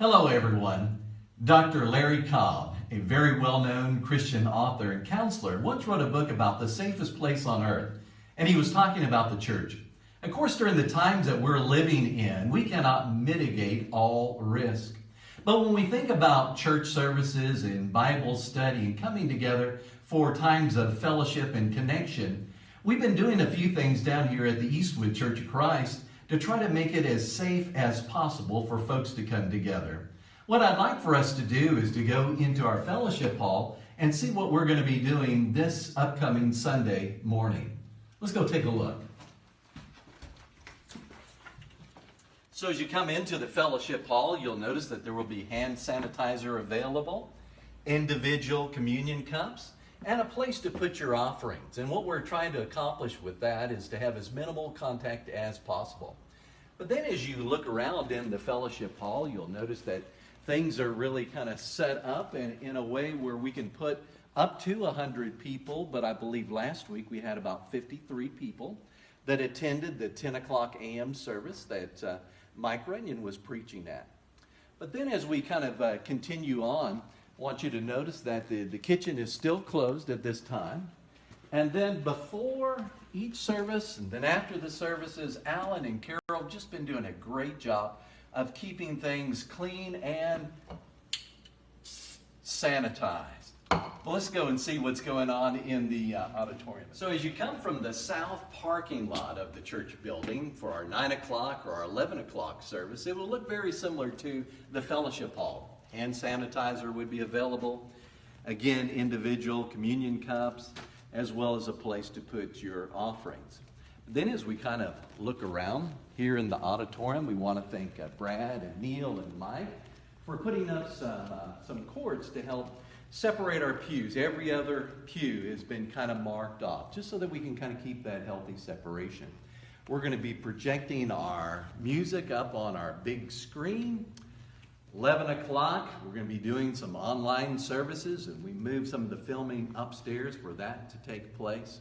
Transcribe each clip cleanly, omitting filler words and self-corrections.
Hello, everyone. Dr. Larry Cobb, a very well-known Christian author and counselor, once wrote a book about the safest place on earth, and he was talking about the church. Of course, during the times that we're living in, we cannot mitigate all risk. But when we think about church services and Bible study and coming together for times of fellowship and connection, we've been doing a few things down here at the Eastwood Church of Christ to try to make it as safe as possible for folks to come together. What I'd like for us to do is to go into our fellowship hall and see what we're going to be doing this upcoming Sunday morning. Let's go take a look. So as you come into the fellowship hall, you'll notice that there will be hand sanitizer available, individual communion cups, and a place to put your offerings. And what we're trying to accomplish with that is to have as minimal contact as possible. But then as you look around in the fellowship hall, you'll notice that things are really kind of set up in a way where we can put up to 100 people. But I believe last week we had about 53 people that attended the 10 o'clock a.m. service that Mike Runyon was preaching at. But then as we kind of continue on, I want you to notice that the kitchen is still closed at this time. And then before each service and then after the services, Alan and Carol have just been doing a great job of keeping things clean and sanitized. Well, let's go and see what's going on in the auditorium. So as you come from the south parking lot of the church building for our 9 o'clock or our 11 o'clock service, it will look very similar to the fellowship hall. Hand sanitizer would be available. Again, individual communion cups, as well as a place to put your offerings. Then as we kind of look around here in the auditorium, we want to thank Brad and Neil and Mike for putting up some cords to help separate our pews. Every other pew has been kind of marked off, just so that we can kind of keep that healthy separation. We're going to be projecting our music up on our big screen. 11 o'clock, we're going to be doing some online services, and we moved some of the filming upstairs for that to take place.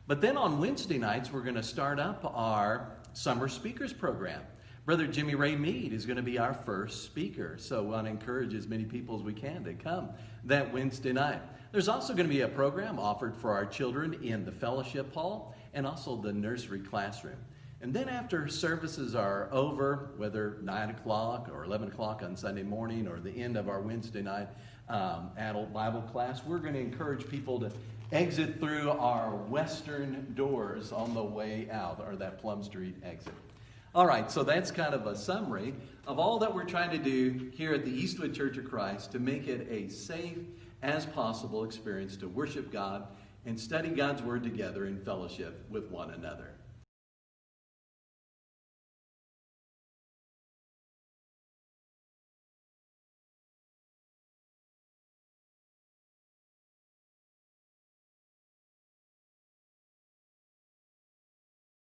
But then on Wednesday nights, we're going to start up our summer speakers program. Brother Jimmy Ray Mead is going to be our first speaker, so we want to encourage as many people as we can to come that Wednesday night. There's also going to be a program offered for our children in the fellowship hall and also the nursery classroom. And then after services are over, whether 9 o'clock or 11 o'clock on Sunday morning or the end of our Wednesday night adult Bible class, we're going to encourage people to exit through our western doors on the way out, or that Plum Street exit. All right, so that's kind of a summary of all that we're trying to do here at the Eastwood Church of Christ to make it a safe as possible experience to worship God and study God's Word together in fellowship with one another.